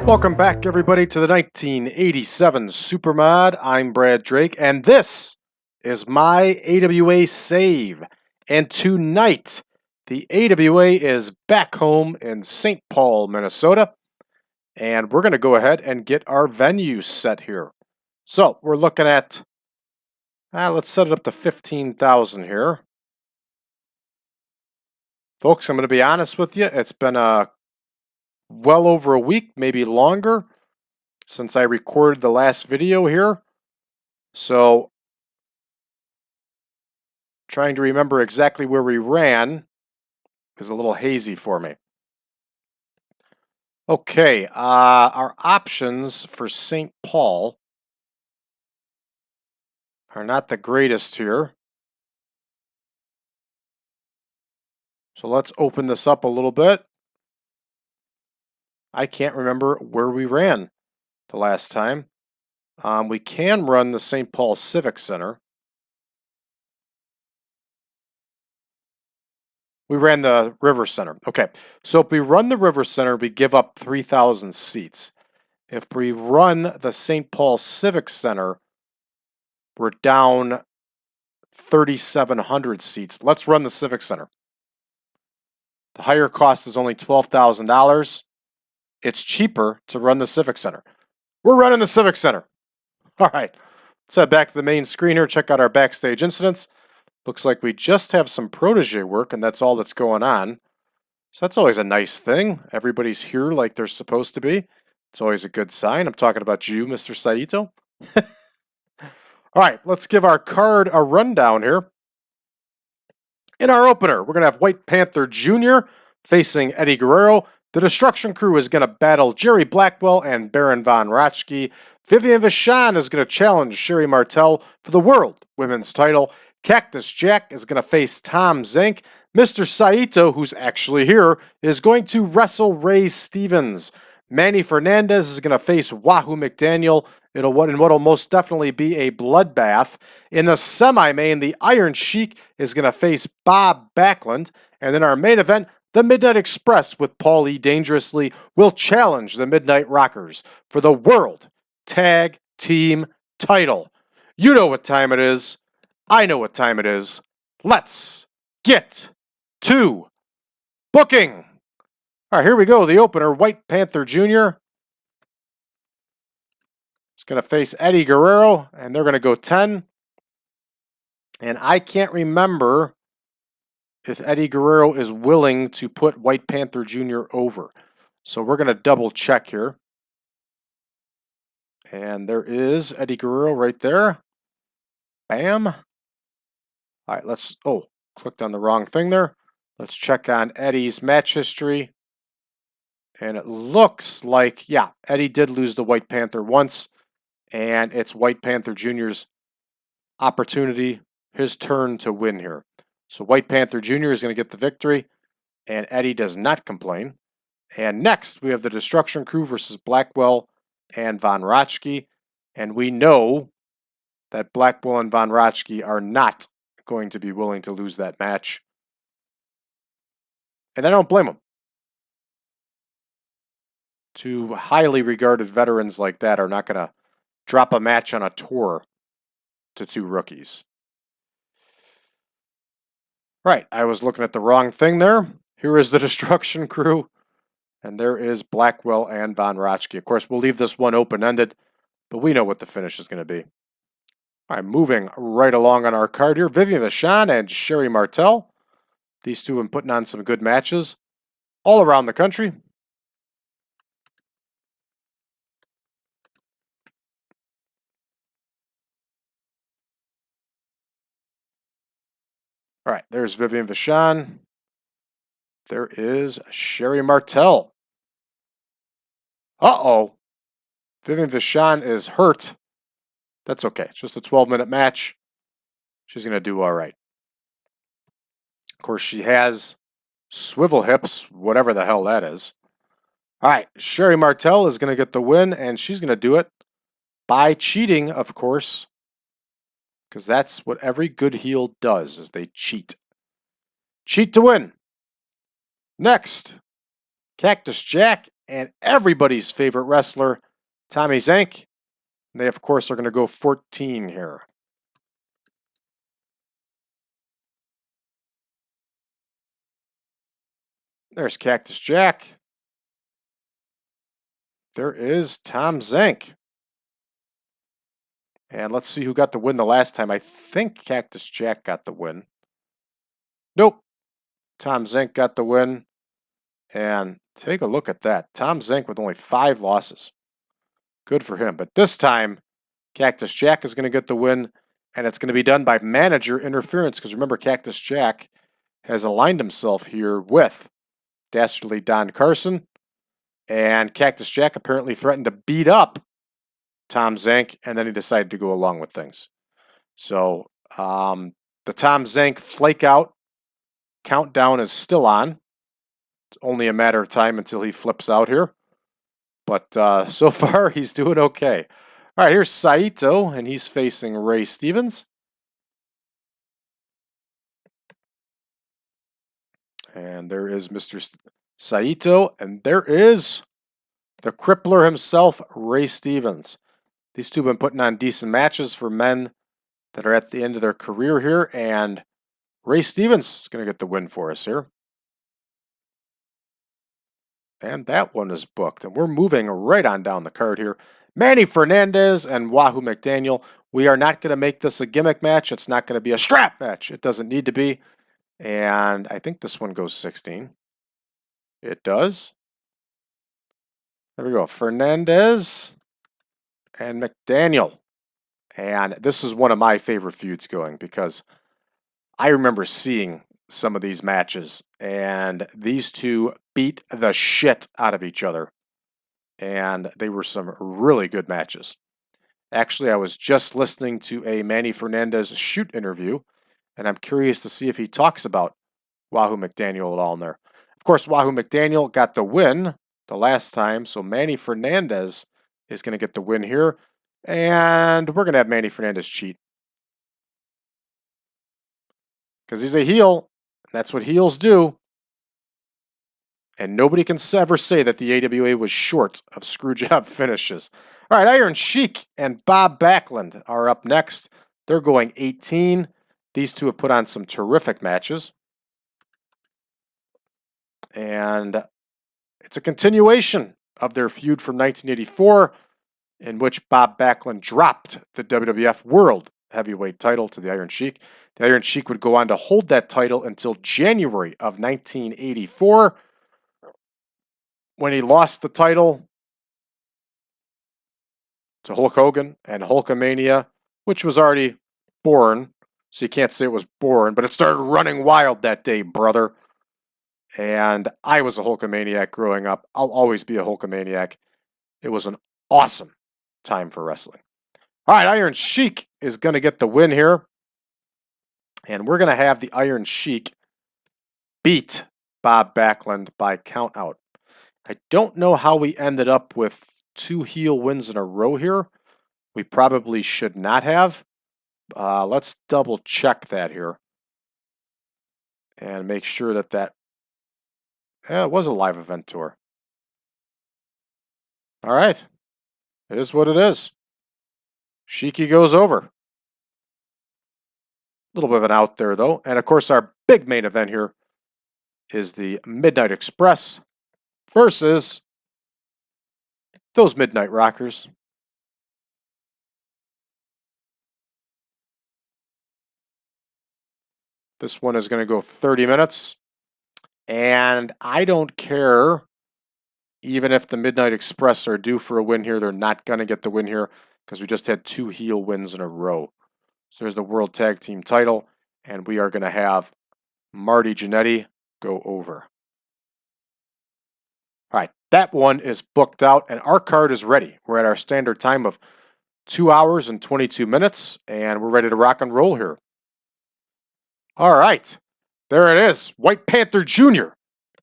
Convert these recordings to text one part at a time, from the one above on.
Welcome back, everybody, to the 1987 Supermod. I'm Brad Drake, and this is my AWA save. And tonight, the AWA is back home in St. Paul, Minnesota, and we're going to go ahead and get our venue set here. So we're looking at, let's set it up to 15,000 here. Folks, I'm going to be honest with you, it's been well over a week, maybe longer, since I recorded the last video here. So, trying to remember exactly where we ran is a little hazy for me. Okay, our options for St. Paul are not the greatest here. So let's open this up a little bit. I can't remember where we ran the last time. We can run the St. Paul Civic Center. We ran the River Center. Okay, so if we run the River Center, we give up 3,000 seats. If we run the St. Paul Civic Center, we're down 3,700 seats. Let's run the Civic Center. The higher cost is only $12,000. It's cheaper to run the Civic Center. We're running the Civic Center. All right, let's head back to the main screen here, check out our backstage incidents. Looks like we just have some protege work, and that's all that's going on. So that's always a nice thing. Everybody's here like they're supposed to be. It's always a good sign. I'm talking about you, Mr. Saito. All right, let's give our card a rundown here. In our opener, we're going to have White Panther Jr. facing Eddie Guerrero. The Destruction Crew is going to battle Jerry Blackwell and Baron von Raschke. Vivian Vachon is going to challenge Sherri Martel for the World Women's title. Cactus Jack is going to face Tom Zenk. Mr. Saito, who's actually here, is going to wrestle Ray Stevens. Manny Fernandez is going to face Wahoo McDaniel in what'll most definitely be a bloodbath. In the semi-main, the Iron Sheik is going to face Bob Backlund. And then our main event, the Midnight Express with Paul E. Dangerously will challenge the Midnight Rockers for the World Tag Team title. You know what time it is. I know what time it is. Let's get to booking. All right, here we go. The opener, White Panther Jr. is going to face Eddie Guerrero, and they're going to go 10. And I can't remember if Eddie Guerrero is willing to put White Panther Jr. over. So we're going to double check here. And there is Eddie Guerrero right there. Bam. All right, let's, clicked on the wrong thing there. Let's check on Eddie's match history. And it looks like, yeah, Eddie did lose the White Panther once. And it's White Panther Jr.'s opportunity, his turn to win here. So White Panther Jr. is going to get the victory. And Eddie does not complain. And next, we have the Destruction Crew versus Blackwell and von Raschke. And we know that Blackwell and von Raschke are not going to be willing to lose that match. And I don't blame them. Two highly regarded veterans like that are not going to drop a match on a tour to two rookies. Right, I was looking at the wrong thing there. Here is the Destruction Crew. And there is Blackwell and von Raschke. Of course, we'll leave this one open-ended, but we know what the finish is going to be. All right, moving right along on our card here. Vivian Vachon and Sherri Martel. These two have been putting on some good matches all around the country. All right, there's Vivian Vachon. There is Sherri Martel. Uh-oh. Vivian Vachon is hurt. That's okay. It's just a 12-minute match. She's going to do all right. Of course, she has swivel hips, whatever the hell that is. All right, Sherri Martel is going to get the win, and she's going to do it by cheating, of course. Because that's what every good heel does, is they cheat. Cheat to win. Next, Cactus Jack and everybody's favorite wrestler, Tommy Zenk. They, of course, are going to go 14 here. There's Cactus Jack. There is Tom Zenk. And let's see who got the win the last time. I think Cactus Jack got the win. Nope. Tom Zenk got the win. And take a look at that. Tom Zenk with only 5 losses. Good for him. But this time, Cactus Jack is going to get the win. And it's going to be done by manager interference. Because remember, Cactus Jack has aligned himself here with Dastardly Don Carson. And Cactus Jack apparently threatened to beat up Tom Zenk, and then he decided to go along with things. So the Tom Zenk flake out countdown is still on. It's only a matter of time until he flips out here. But so far, he's doing okay. All right, here's Saito, and he's facing Ray Stevens. And there is Mr. Saito, and there is the crippler himself, Ray Stevens. These two have been putting on decent matches for men that are at the end of their career here, and Ray Stevens is going to get the win for us here. And that one is booked, and we're moving right on down the card here. Manny Fernandez and Wahoo McDaniel. We are not going to make this a gimmick match. It's not going to be a strap match. It doesn't need to be. And I think this one goes 16. It does. There we go. Fernandez and McDaniel. And this is one of my favorite feuds going because I remember seeing some of these matches and these two beat the shit out of each other. And they were some really good matches. Actually, I was just listening to a Manny Fernandez shoot interview, and I'm curious to see if he talks about Wahoo McDaniel at all in there. Of course, Wahoo McDaniel got the win the last time, so Manny Fernandez is going to get the win here. And we're going to have Manny Fernandez cheat. Because he's a heel. That's what heels do. And nobody can ever say that the AWA was short of screwjob finishes. All right, IRON SHEIK and BOB BACKLUND are up next. They're going 18. These two have put on some terrific matches. And it's a continuation of their feud from 1984, in which BOB BACKLUND dropped the WWF World Heavyweight title to the IRON SHEIK. The IRON SHEIK would go on to hold that title until January of 1984, when he lost the title to Hulk Hogan and Hulkamania, which was already born, so you can't say it was born, but it started running wild that day, brother. And I was a Hulkamaniac growing up. I'll always be a Hulkamaniac. It was an awesome time for wrestling. All right, IRON SHEIK is going to get the win here. And we're going to have the IRON SHEIK beat BOB BACKLUND by count out. I don't know how we ended up with 2 heel wins in a row here. We probably should not have. Let's double check that here. And make sure that it was a live event tour. All right. It is what it is. Sheiky goes over. A little bit of an out there, though. And, of course, our big main event here is the Midnight Express versus those Midnight Rockers. This one is going to go 30 minutes. And I don't care, even if the Midnight Express are due for a win here, they're not going to get the win here because we just had 2 heel wins in a row. So there's the World Tag Team title, and we are going to have Marty Jannetty go over. All right, that one is booked out, and our card is ready. We're at our standard time of 2 hours and 22 minutes, and we're ready to rock and roll here. All right, there it is. White Panther Jr.,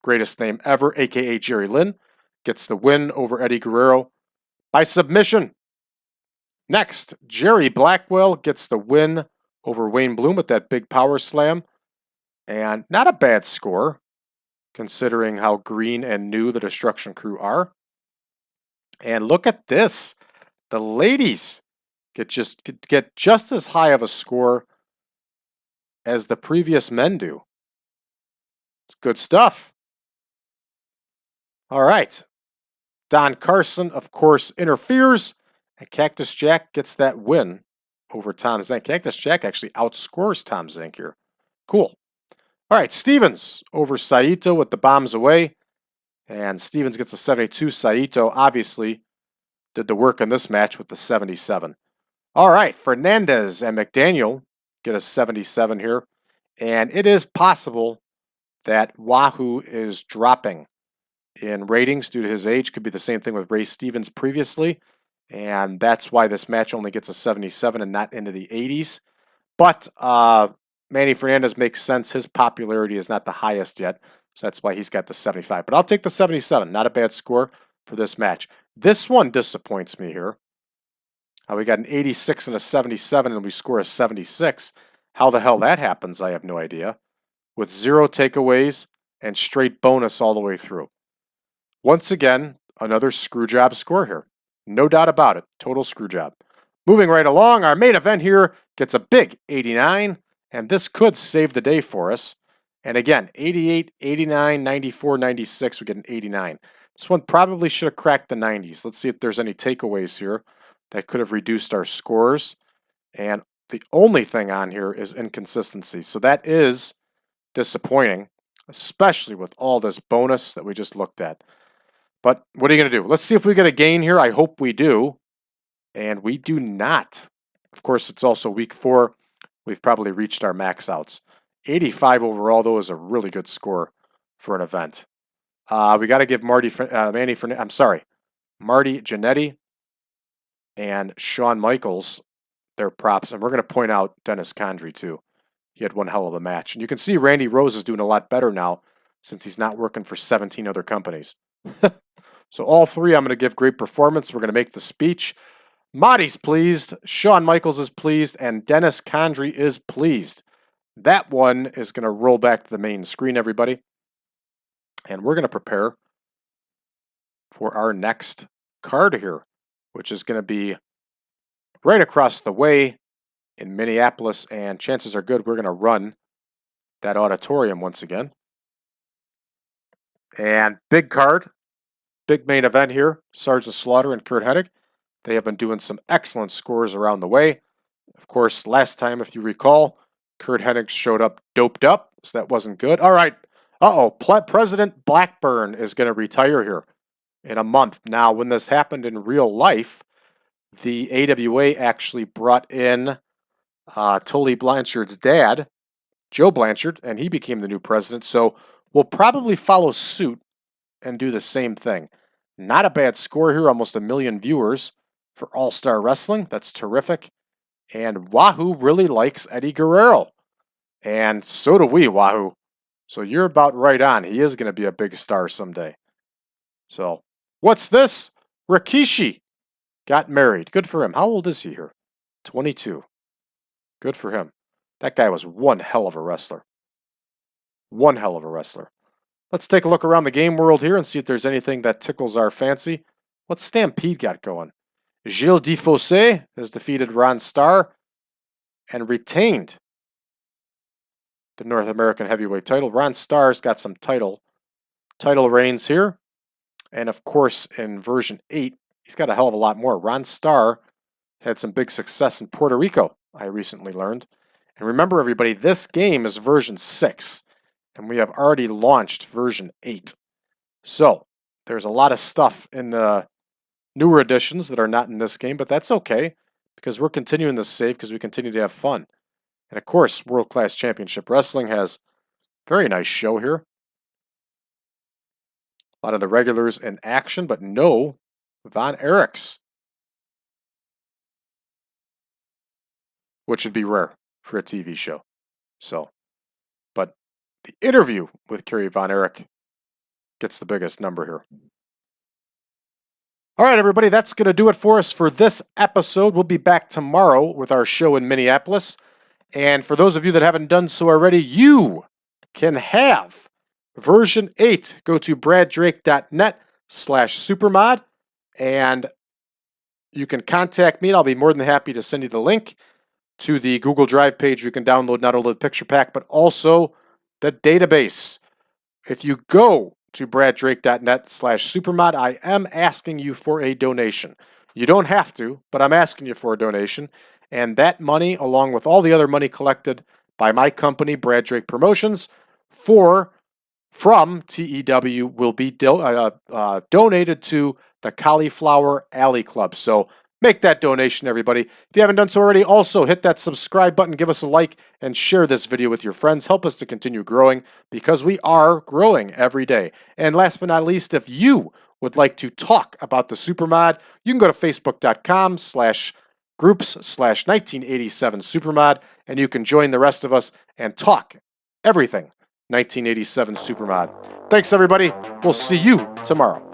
greatest name ever, a.k.a. Jerry Lynn, gets the win over Eddie Guerrero by submission. Next, Jerry Blackwell gets the win over Wayne Bloom with that big power slam. And not a bad score. considering how green and new the Destruction Crew are. And look at this. The ladies get just as high of a score as the previous men do. It's good stuff. All right. Don Carson, of course, interferes, and Cactus Jack gets that win over Tom Zenk. Cactus Jack actually outscores Tom Zenk here. Cool. All right, Stevens over Saito with the bombs away, and Stevens gets a 72. Saito obviously did the work in this match with the 77. All right, Fernandez and McDaniel get a 77 here, and it is possible that Wahoo is dropping in ratings due to his age. Could be the same thing with Ray Stevens previously, and that's why this match only gets a 77 and not into the 80s. But Manny Fernandez makes sense. His popularity is not the highest yet, so that's why he's got the 75. But I'll take the 77. Not a bad score for this match. This one disappoints me here. We got an 86 and a 77, and we score a 76. How the hell that happens, I have no idea. With 0 takeaways and straight bonus all the way through. Once again, another screwjob score here. No doubt about it. Total screwjob. Moving right along, our main event here gets a big 89, and this could save the day for us. And again, 88, 89, 94, 96, we get an 89. This one probably should have cracked the 90s. Let's see if there's any takeaways here that could have reduced our scores. And the only thing on here is inconsistency. So that is disappointing, especially with all this bonus that we just looked at. But what are you going to do? Let's see if we get a gain here. I hope we do. And we do not. Of course, it's also week 4. We've probably reached our max outs. 85 overall, though, is a really good score for an event. We got to give Marty Jannetty and Shawn Michaels their props. And we're going to point out Dennis Condrey, too. He had one hell of a match. And you can see Randy Rose is doing a lot better now since he's not working for 17 other companies. So all three, I'm going to give great performance. We're going to make the speech. Marty's pleased, Shawn Michaels is pleased, and Dennis Condrey is pleased. That one is going to roll back to the main screen, everybody. And we're going to prepare for our next card here, which is going to be right across the way in Minneapolis, and chances are good we're going to run that auditorium once again. And big card, big main event here, Sergeant Slaughter and Curt Hennig. They have been doing some excellent scores around the way. Of course, last time, if you recall, Curt Hennig showed up doped up, so that wasn't good. All right. President Blackburn is going to retire here in a month. Now, when this happened in real life, the AWA actually brought in Tully Blanchard's dad, Joe Blanchard, and he became the new president. So we'll probably follow suit and do the same thing. Not a bad score here, almost 1 million viewers for All-Star Wrestling. That's terrific. And Wahoo really likes Eddie Guerrero. And so do we, Wahoo. So you're about right on. He is going to be a big star someday. So, what's this? Rikishi got married. Good for him. How old is he here? 22. Good for him. That guy was one hell of a wrestler. One hell of a wrestler. Let's take a look around the game world here and see if there's anything that tickles our fancy. What's Stampede got going? Gilles Defossé has defeated Ron Starr and retained the North American Heavyweight title. Ron Starr's got some title reigns here. And of course, in version 8, he's got a hell of a lot more. Ron Starr had some big success in Puerto Rico, I recently learned. And remember, everybody, this game is version 6. And we have already launched version 8. So, there's a lot of stuff in the newer editions that are not in this game, but that's okay, because we're continuing this save because we continue to have fun. And of course, World Class Championship Wrestling has a very nice show here. A lot of the regulars in action, but no Von Erichs, which would be rare for a TV show. So, but the interview with Kerry Von Erich gets the biggest number here. All right, everybody, that's going to do it for us for this episode. We'll be back tomorrow with our show in Minneapolis. And for those of you that haven't done so already, you can have version 8, go to braddrake.net/supermod, and you can contact me, and I'll be more than happy to send you the link to the Google Drive page. You can download not only the picture pack, but also the database. If you go to braddrake.net/supermod, I am asking you for a donation. You don't have to, but I'm asking you for a donation. And that money, along with all the other money collected by my company, Brad Drake Promotions, from TEW will be donated to the Cauliflower Alley Club. So make that donation, everybody. If you haven't done so already, also hit that subscribe button, give us a like, and share this video with your friends. Help us to continue growing, because we are growing every day. And last but not least, if you would like to talk about the Supermod, you can go to facebook.com/groups/1987Supermod, and you can join the rest of us and talk everything 1987 Supermod. Thanks, everybody. We'll see you tomorrow.